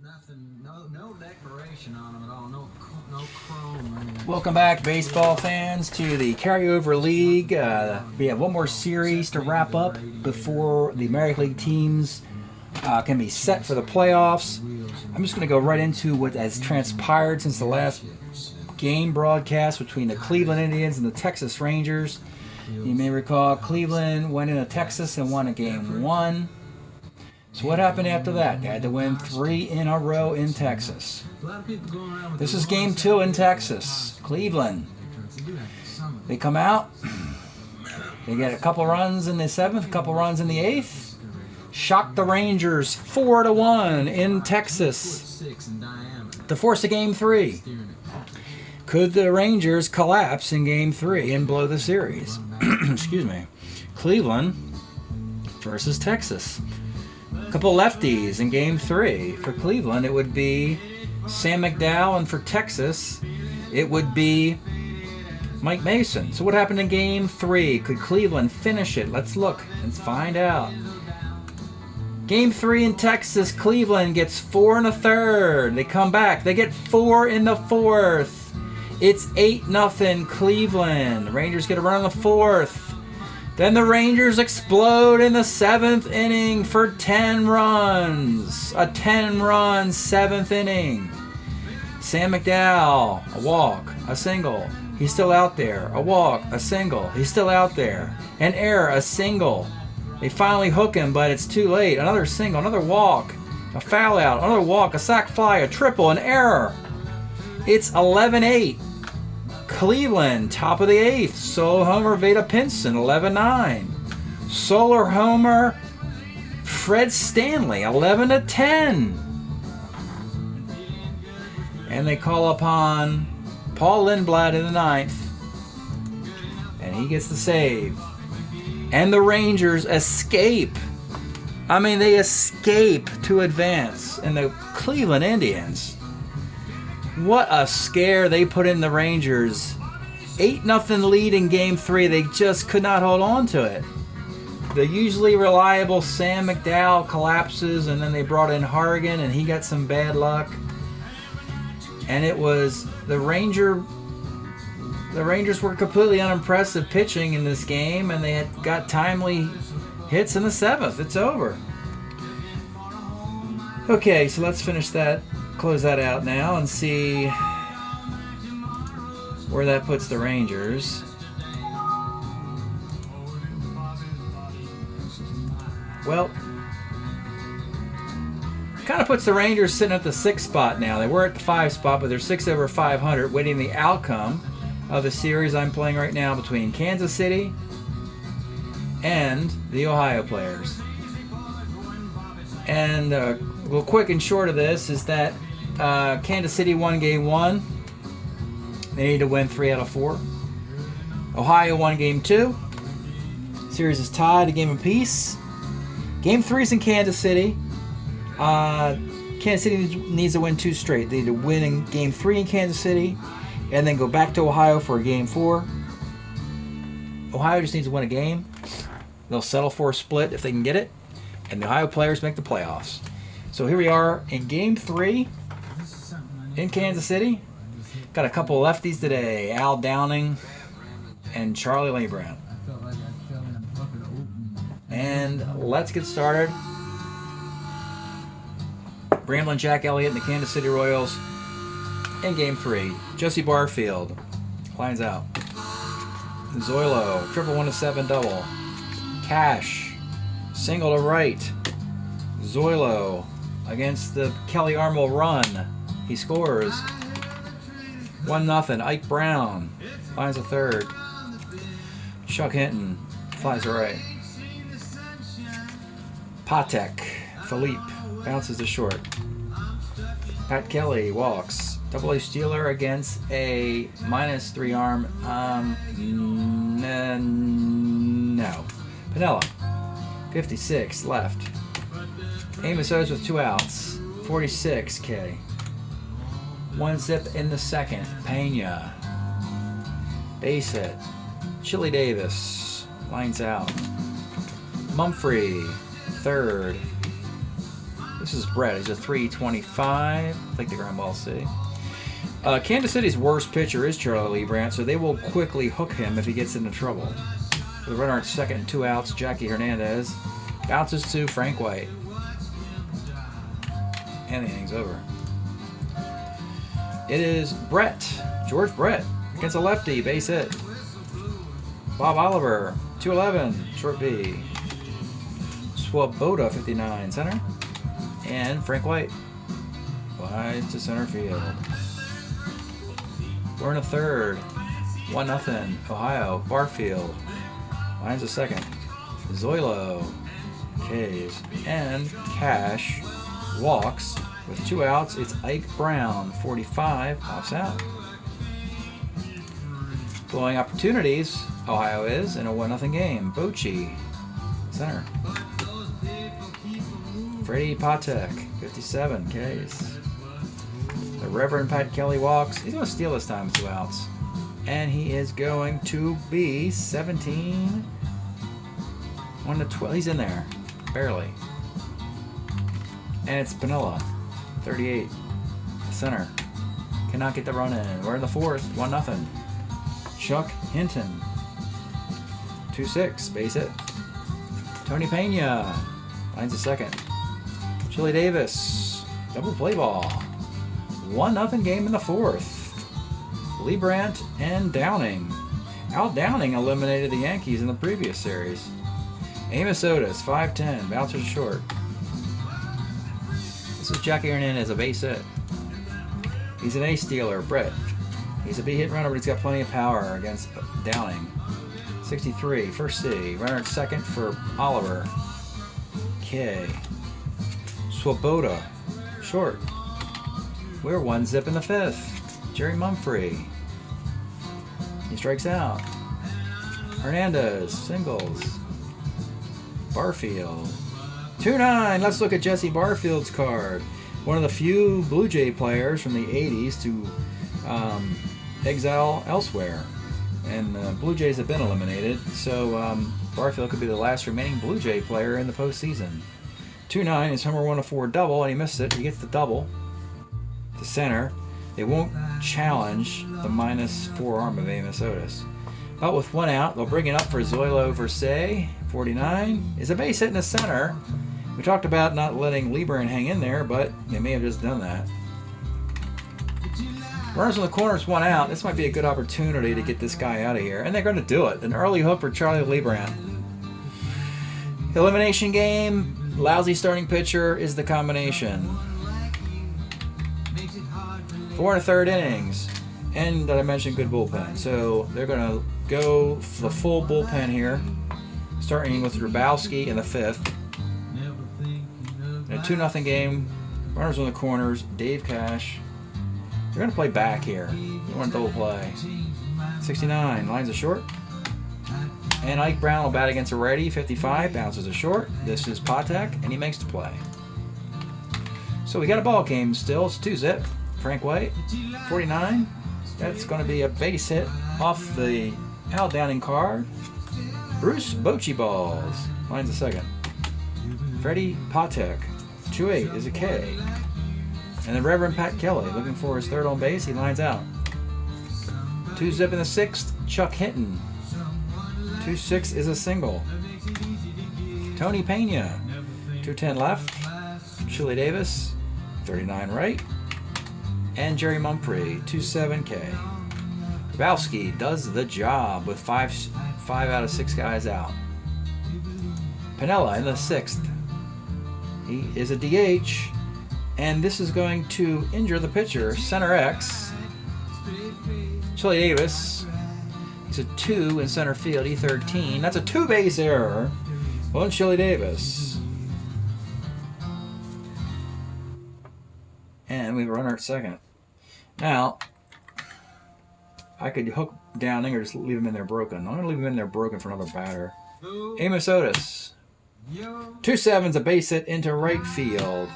Nothing, no decoration on them at all. No chrome or anything. Welcome back, baseball fans, to the Carryover League. We have one more series to wrap up before the American League teams can be set for the playoffs. I'm just going to go right into what has transpired since the last game broadcast between the Cleveland Indians and the Texas Rangers. You may recall Cleveland went into Texas and won a game 1. So what happened after that? They had to win 3 in a row in Texas. This is game 2 in Texas. Cleveland. They come out. They get a couple runs in the 7th, a couple runs in the 8th. Shock the Rangers 4-1 in Texas to force a game 3. Could the Rangers collapse in game 3 and blow the series? Excuse me. Cleveland versus Texas. A couple lefties in game 3. For Cleveland, it would be Sam McDowell, and for Texas, it would be Mike Mason. So what happened in game 3? Could Cleveland finish it? Let's look. Let's find out. Game 3 in Texas, Cleveland gets 4 1/3. They come back. They get 4 in the 4th. It's 8-0 Cleveland. Rangers get a run in the 4th. Then the Rangers explode in the 7th inning for 10 runs. A 10-run 7th inning. Sam McDowell, a walk, a single. He's still out there. A walk, a single. He's still out there. An error, a single. They finally hook him, but it's too late. Another single, another walk, a foul out, another walk, a sac fly, a triple, an error. It's 11-8. Cleveland, top of the 8th. Solo homer, Veda Pinson, 11-9. Solar homer, Fred Stanley, 11-10. And they call upon Paul Lindblad in the 9th. And he gets the save. And the Rangers escape. I mean, they escape to advance. And the Cleveland Indians, what a scare they put in the Rangers. 8-0 lead in game 3. They just could not hold on to it. The usually reliable Sam McDowell collapses, and then they brought in Hargan, and he got some bad luck. And it was the Rangers were completely unimpressive pitching in this game, and they had got timely hits in the 7th. It's over. Okay, so let's finish that. Close that out now and see where that puts the Rangers. Well, kind of puts the Rangers sitting at the 6th spot now. They were at the 5 spot, but they're 6 over 500, waiting the outcome of the series I'm playing right now between Kansas City and the Ohio players. And well, quick and short of this is that Kansas City won game 1. They need to win 3 out of 4. Ohio won game 2. Series is tied, a game apiece. Game 3 is in Kansas City. Kansas City needs to win 2 straight. They need to win in game 3 in Kansas City and then go back to Ohio for a game 4. Ohio just needs to win a game. They'll settle for a split if they can get it. And the Ohio players make the playoffs. So here we are in game 3 in Kansas City. Got a couple of lefties today. Al Downing and Charlie Leibrandt. And let's get started. Bramlin Jack Elliott and the Kansas City Royals in game 3. Jesse Barfield lines out. Zoilo, triple 1-7 double. Cash, single to right. Zoilo against the Kelly Armel run. He scores. 1-0. Ike Brown finds a third. Chuck Hinton flies to right. Patek, Philippe bounces to short. Pat Kelly walks. Double A stealer against a -3 arm. No. Pinella, 56 left. Amos O's with 2 outs. 46 K. 1 zip in the 2nd. Pena. Base hit. Chili Davis lines out. Mumphrey, 3rd. This is Brett. He's a 325. Take the ground ball, C. Kansas City's worst pitcher is Charlie Leibrandt, so they will quickly hook him if he gets into trouble. The runner at second and 2 outs, Jackie Hernandez. Bounces to Frank White. And the inning's over. It is Brett, George Brett, against a lefty, base hit. Bob Oliver, 211, short B. Swoboda, 59, center. And Frank White, flies to center field. We're in a third. 1-0, Ohio. Barfield lines a second. Zoilo, K's, and Cash walks. With 2 outs, it's Ike Brown, 45, pops out. Blowing opportunities, Ohio is in a 1-0 game. Bochy, center. Freddie Patek, 57, Ks. The Reverend Pat Kelly walks. He's going to steal this time with 2 outs. And he is going to be 17. 1-12. He's in there. Barely. And it's Piniella, 38. Center. Cannot get the run in. We're in the fourth. 1-0. Chuck Hinton. 2-6. Base hit. Tony Pena. Lines a second. Chili Davis. Double play ball. 1-0 game in the fourth. Leibrandt and Downing. Al Downing eliminated the Yankees in the previous series. Amos Otis, 5'10", bouncer short. This is Jackie Hernandez, a base hit. He's an ace stealer, Brett. He's a B-hit runner, but he's got plenty of power against Downing. 63, first C. Runner at second for Oliver. K. Swoboda, short. We're 1-0 in the fifth. Jerry Mumphrey. He strikes out. Hernandez, singles. Barfield. 2-9. Let's look at Jesse Barfield's card. One of the few Blue Jay players from the 80s to exile elsewhere. And the Blue Jays have been eliminated, so Barfield could be the last remaining Blue Jay player in the postseason. 2-9 is homer 1-4 double, and he missed it. He gets the double to center. They won't challenge the -4 arm of Amos Otis. But with 1 out, they'll bring it up for Zoilo Versailles. 49 is a base hit in the center. We talked about not letting Leibrandt hang in there, but they may have just done that. Runners in the corners, 1 out. This might be a good opportunity to get this guy out of here. And they're going to do it. An early hook for Charlie Leibrandt. Elimination game. Lousy starting pitcher is the combination. 4 1/3 innings. And did I mention good bullpen? So they're going to go the full bullpen here. Starting with Grabowski in the 5th. In a 2-0 game. Runners on the corners. Dave Cash. They're going to play back here. They want a double play. 69. Lines a short. And Ike Brown will bat against a righty. 55. Bounces a short. This is Patek. And he makes the play. So we got a ball game still. It's 2-0. Frank White. 49. That's going to be a base hit off the Al Downing card. Bruce Bochy balls. Lines a second. Freddie Patek. 2-8 is a K. And then Reverend Pat Kelly looking for his third on base. He lines out. 2-0 in the 6th. Chuck Hinton. 2-6 is a single. Tony Pena. 2-10 left. Chili Davis. 39 right. And Jerry Mumphrey. 2-7 K. Grabowski does the job with 5 out of 6 guys out. Piniella in the 6th. He is a DH. And this is going to injure the pitcher, center X. Chili Davis. He's a 2 in center field, E13. That's a 2-base error on Chili Davis. And we have a runner at second. Now, I could hook Downing or just leave him in there broken. I'm going to leave him in there broken for another batter. Amos Otis. 2-7's a base hit into right field.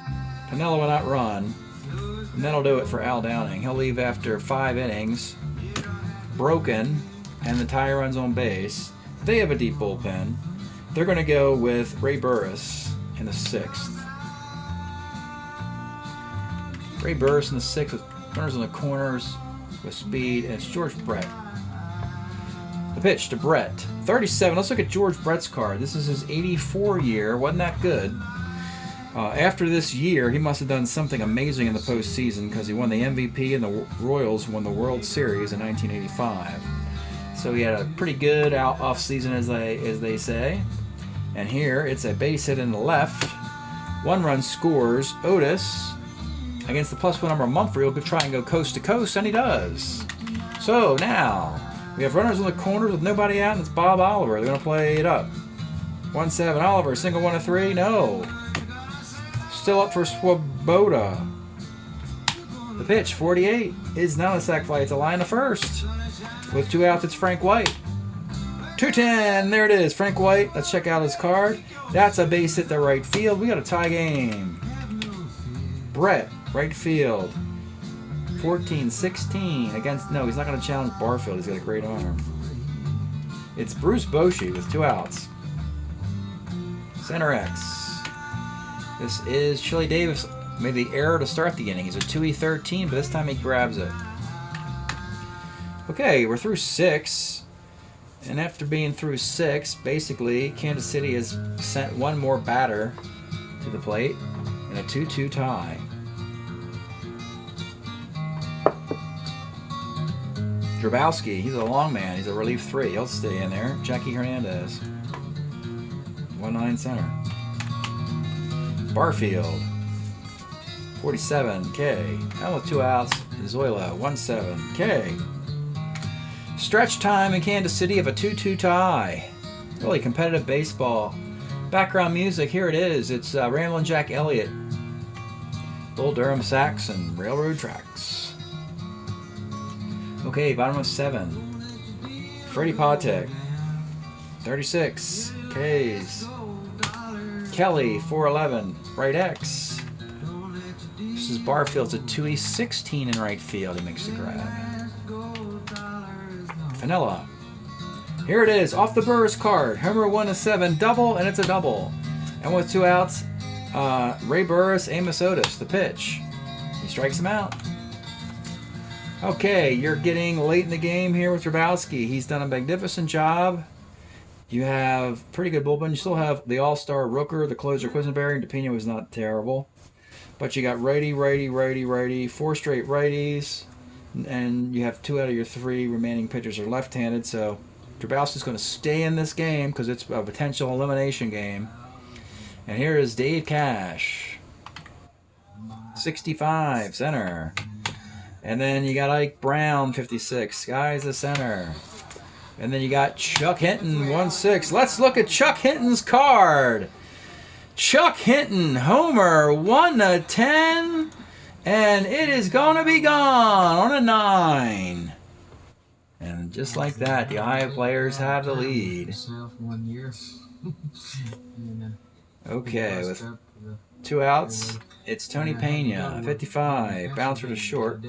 Piniella will not run, and that'll do it for Al Downing. He'll leave after 5 innings, broken, and the tie runs on base. They have a deep bullpen. They're going to go with Ray Burris in the 6th. Ray Burris in the 6th with runners on the corners with speed, and it's George Brett. The pitch to Brett. 37. Let's look at George Brett's card. This is his 84 year. Wasn't that good? After this year, he must have done something amazing in the postseason because he won the MVP and the Royals won the World Series in 1985. So he had a pretty good off season, as they say. And here it's a base hit in the left. 1 run scores. Otis against the +1 number Mumphrey will try and go coast to coast, and he does. So now we have runners on the corners with nobody out, and it's Bob Oliver. They're going to play it up. 1-7 Oliver, single 1-3. No. Still up for Swoboda. The pitch, 48, is not a sac fly. It's a line to first. With 2 outs, it's Frank White. 2-10, there it is, Frank White. Let's check out his card. That's a base hit to right field. We got a tie game. Brett, right field. 14-16 against, no, he's not going to challenge Barfield. He's got a great arm. It's Bruce Bochy with 2 outs. Center X. This is Chili Davis. Made the error to start the inning. He's a 2-13, but this time he grabs it. Okay, we're through 6. And after being through 6, basically, Kansas City has sent 1 more batter to the plate in a 2-2 tie. Drabowski, he's a long man. He's a relief 3. He'll stay in there. Jackie Hernandez. 1-9 center. Barfield. 47, K. And with 2 outs, Zoila. 1-7, K. Stretch time in Kansas City of a 2-2 tie. Really competitive baseball. Background music, here it is. It's Ramblin' Jack Elliott. Bull Durham sax and railroad tracks. Okay, bottom of 7. Freddie Patek. 36, Ks. Kelly, 4-11, right X. This is Barfield's a 2-16 in right field. He makes the grab. Vanilla. Here it is, off the Burris card. Homer 1-7, double, and it's a double. And with 2 outs, Ray Burris, Amos Otis, the pitch. He strikes him out. Okay, you're getting late in the game here with Drabowski. He's done a magnificent job. You have pretty good bullpen. You still have the all-star Rooker, the closer Quisenberry, and DePino was not terrible. But you got righty, righty, righty, righty, 4 straight righties, and you have 2 out of your 3 remaining pitchers are left-handed, so Drabowski's going to stay in this game because it's a potential elimination game. And here is Dave Cash. 65, center. And then you got Ike Brown, 56. Sky's the center. And then you got Chuck Hinton, 1-6. Let's look at Chuck Hinton's card. Chuck Hinton, homer, 1-10. And it is going to be gone on a 9. And just like that, the Ohio players have the lead. Okay, with 2 outs, it's Tony Pena, 55, bouncer to short.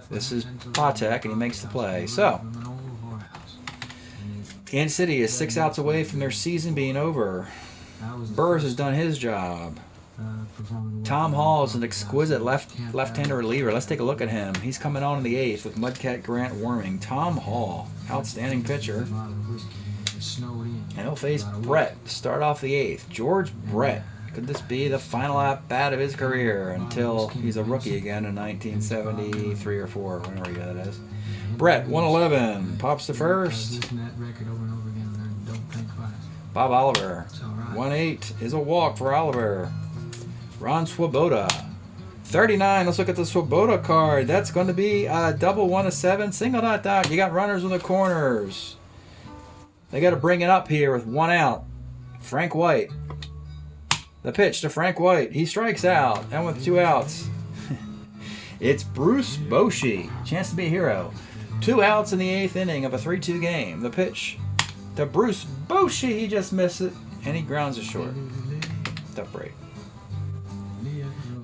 This is Patek, and he makes the play. So, Kansas City is 6 outs away from their season being over. Burris has done his job. Tom Hall is an exquisite left-hander reliever. Let's take a look at him. He's coming on in the 8th with Mudcat Grant warming. Tom Hall, outstanding pitcher. And he'll face Brett to start off the 8th. George Brett. Could this be the final at-bat of his career until he's a rookie again in 1973 or 4, whenever that is. Brett, 1-11, pops to first. Bob Oliver, 1-8 is a walk for Oliver. Ron Swoboda, 39. Let's look at the Swoboda card. That's going to be a double 1-7, single ... You got runners in the corners. They got to bring it up here with 1 out. Frank White. The pitch to Frank White. He strikes out. And with 2 outs, it's Bruce Bochy. Chance to be a hero. 2 outs in the 8th inning of a 3-2 game. The pitch to Bruce Bochy. He just missed it. And he grounds it short. Tough break.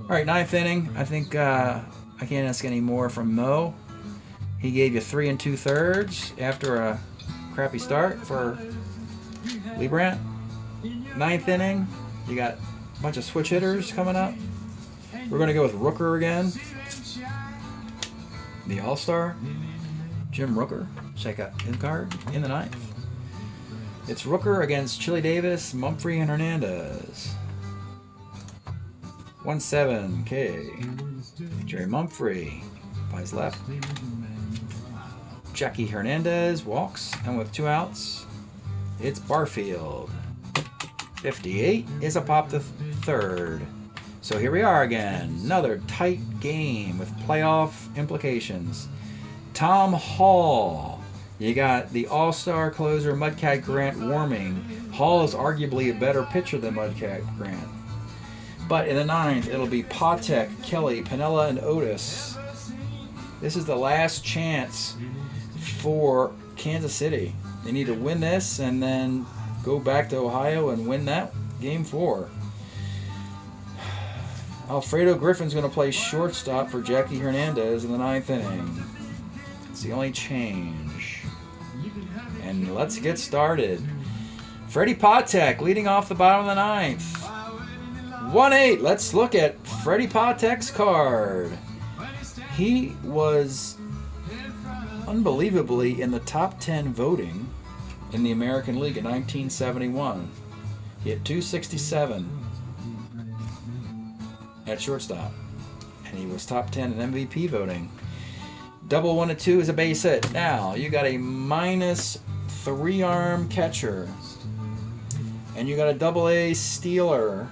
All right, 9th inning. I think I can't ask any more from Mo. He gave you 3 2/3 after a crappy start for Leibrandt. 9th inning. You got a bunch of switch hitters coming up. We're going to go with Rooker again. The All-Star. Jim Rooker. Check out his card in the 9th. It's Rooker against Chili Davis, Mumphrey, and Hernandez. 1-7, Jerry Mumphrey by his left. Jackie Hernandez walks, and with 2 outs, it's Barfield. 58 is a pop the 3rd. So here we are again. Another tight game with playoff implications. Tom Hall. You got the all-star closer Mudcat Grant warming. Hall is arguably a better pitcher than Mudcat Grant. But in the 9th, it'll be Patek, Kelly, Piniella, and Otis. This is the last chance for Kansas City. They need to win this and then go back to Ohio and win that game 4. Alfredo Griffin's going to play shortstop for Jackie Hernandez in the 9th inning. It's the only change. And let's get started. Freddie Patek leading off the bottom of the 9th. 1-8. Let's look at Freddie Patek's card. He was unbelievably in the top 10 voting in the American League in 1971. He had 267 at shortstop, and he was top 10 in MVP voting. Double 1-2 is a base hit. Now you got a minus 3-arm catcher, and you got a double-A stealer,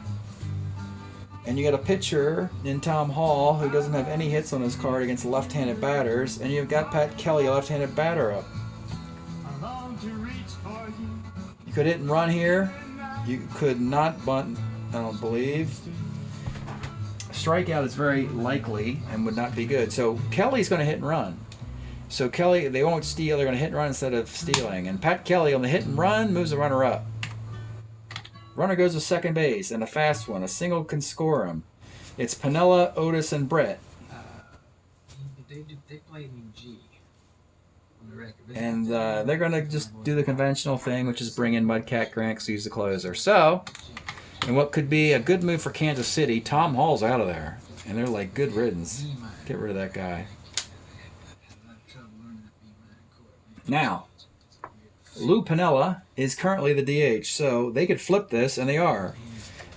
and you got a pitcher in Tom Hall who doesn't have any hits on his card against left-handed batters, and you've got Pat Kelly, a left-handed batter, up. You could hit and run here. You could not bunt, I don't believe. Strikeout is very likely and would not be good. So Kelly's going to hit and run. So Kelly, they won't steal. They're going to hit and run instead of stealing. And Pat Kelly on the hit and run moves the runner up. Runner goes to second base, and a fast one. A single can score him. It's Piniella, Otis, and Brett. They play in G on the record. And they're going to just do the conventional thing, which is bring in Mudcat Grant because he's the closer. So, and what could be a good move for Kansas City, Tom Hall's out of there. And they're like, good riddance. Get rid of that guy. Now, Lou Piniella is currently the DH, so they could flip this, and they are.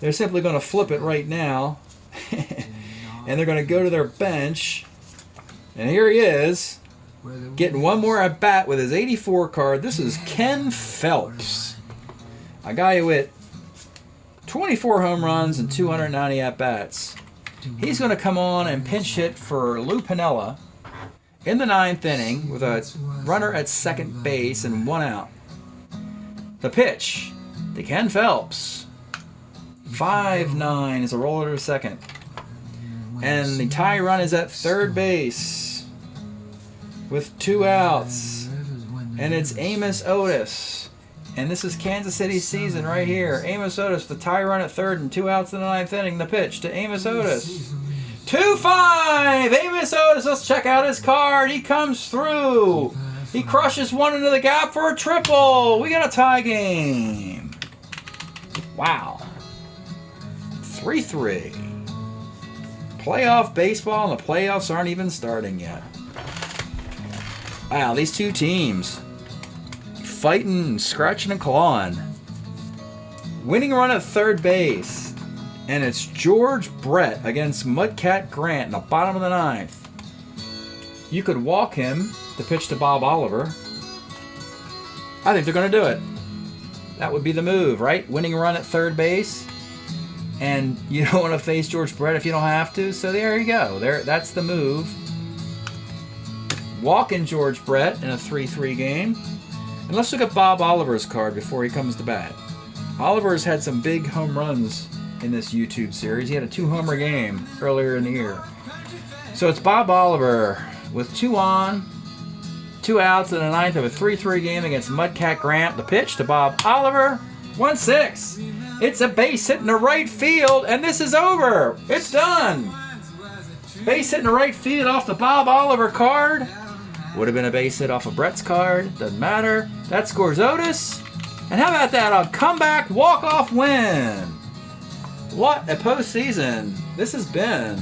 They're simply going to flip it right now, and they're going to go to their bench, and here he is, getting one more at-bat with his 84 card. This is Ken Phelps, a guy who hit 24 home runs and 290 at-bats. He's going to come on and pinch hit for Lou Piniella in the 9th inning with a runner at second base and 1 out. The pitch to Ken Phelps. 5-9 is a roller to second. And the tie run is at third base with 2 outs. And it's Amos Otis. And this is Kansas City's season right here. Amos Otis, the tie run at third and 2 outs in the 9th inning. The pitch to Amos Otis. 2-5! Amos Otis, let's check out his card. He comes through. He crushes one into the gap for a triple. We got a tie game. Wow. 3-3. Playoff baseball, and the playoffs aren't even starting yet. Wow, these two teams fighting, scratching and clawing. Winning run at third base. And it's George Brett against Mudcat Grant in the bottom of the 9th. You could walk him to pitch to Bob Oliver. I think they're going to do it. That would be the move, right? Winning run at third base. And you don't want to face George Brett if you don't have to. So there you go. That's the move. Walking George Brett in a 3-3 game. And let's look at Bob Oliver's card before he comes to bat. Oliver's had some big home runs in this YouTube series. He had a 2-homer game earlier in the year. So it's Bob Oliver with 2 on, 2 outs in the 9th of a 3-3 game against Mudcat Grant. The pitch to Bob Oliver, 1-6. It's a base hit in the right field, and this is over. It's done. Base hit in the right field off the Bob Oliver card. Would have been a base hit off of Brett's card. Doesn't matter. That scores Otis. And how about that? A comeback walk-off win. What a postseason this has been.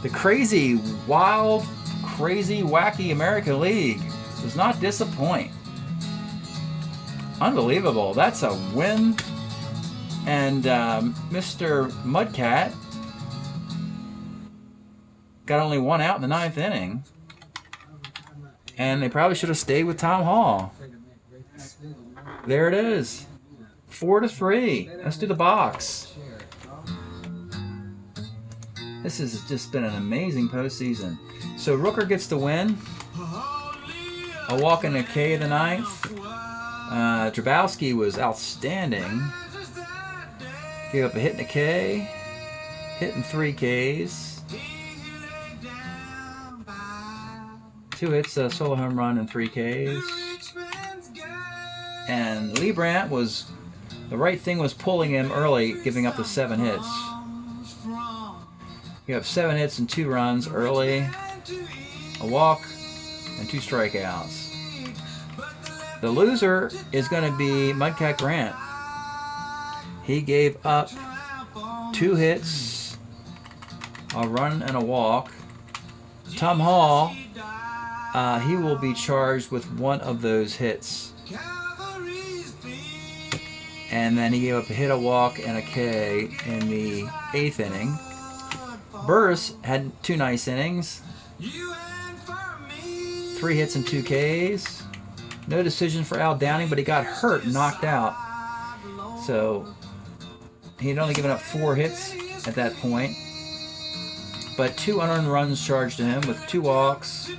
The crazy, wild, crazy, wacky American League does not disappoint. Unbelievable. That's a win. And Mr. Mudcat got only one out in the 9th inning. And they probably should have stayed with Tom Hall. There it is. 4-3. Let's do the box. This has just been an amazing postseason. So Rooker gets the win. A walk in the K of the 9th. Drabowski was outstanding. Gave up a hit in the K. Hitting 3 Ks. 2 hits, a solo home run, and 3 Ks. And Lee Brandt was, the right thing was pulling him early, giving up the 7 hits. You have 7 hits and 2 runs early, a walk, and 2 strikeouts. The loser is going to be Mudcat Grant. He gave up 2 hits, a run, and a walk. Tom Hall, he will be charged with 1 of those hits. And then he gave up a hit, a walk, and a K in the 8th inning. Burris had 2 nice innings. 3 hits and 2 Ks. No decision for Al Downing, but he got hurt and knocked out. So he had only given up 4 hits at that point. But 2 unearned runs charged to him with 2 walks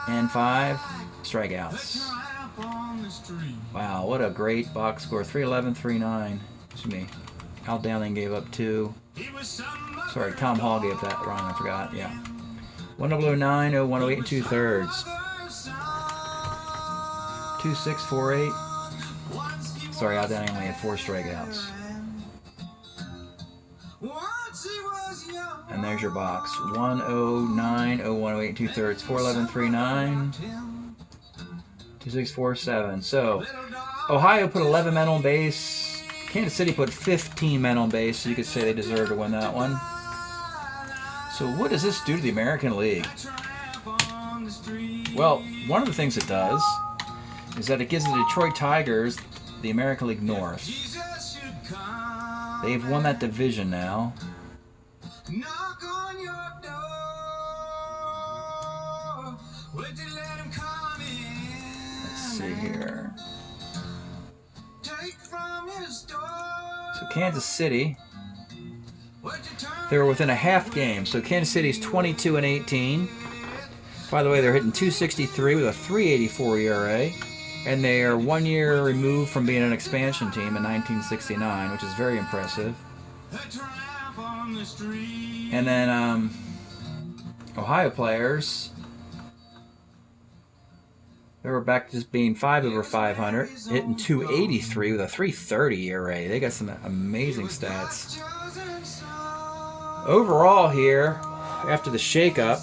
and 5 strikeouts. Wow, what a great box score. 311, 39. Excuse me. Al Downing gave up 2. Sorry, Tom Hall gave that wrong. I forgot. Yeah. 109, 0108 and 2/3. 2648. Sorry, Al Downing only had 4 strikeouts. And there's your box. 109, 0108 and 2/3. 411, 39. 2647. So, Ohio put 11 men on base. Kansas City put 15 men on base, so you could say they deserve to win that one. So what does this do to the American League? Well, one of the things it does is that it gives the Detroit Tigers the American League North. They've won that division now. Let's see here. So Kansas City, they were within a half game. So Kansas City's 22-18. By the way, they're hitting .263 with a .384 ERA, and they are 1 year removed from being an expansion team in 1969, which is very impressive. And then Ohio players, they were back to just being 5 over 500, hitting .283 with a .330 ERA. They got some amazing stats. Overall here, after the shakeup,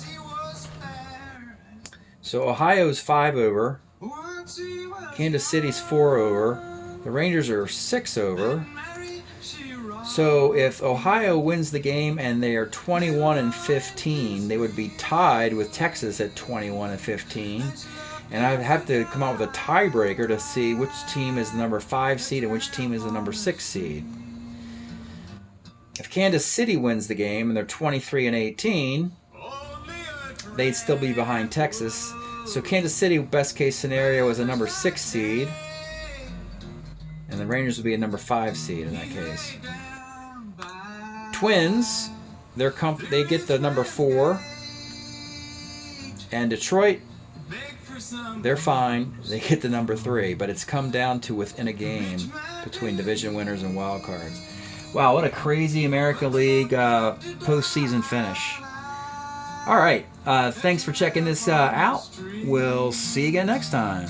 so Ohio's 5 over, Kansas City's 4 over, the Rangers are 6 over. So if Ohio wins the game and they are 21-15, they would be tied with Texas at 21-15. And I'd have to come out with a tiebreaker to see which team is the number 5 seed and which team is the number 6 seed. If Kansas City wins the game and they're 23-18, they'd still be behind Texas. So Kansas City, best case scenario, is a number 6 seed. And the Rangers would be a number 5 seed in that case. Twins, they get the number 4. And Detroit, they're fine. They get the number 3, but it's come down to within a game between division winners and wild cards. Wow, what a crazy American League postseason finish. All right, thanks for checking this out. We'll see you again next time.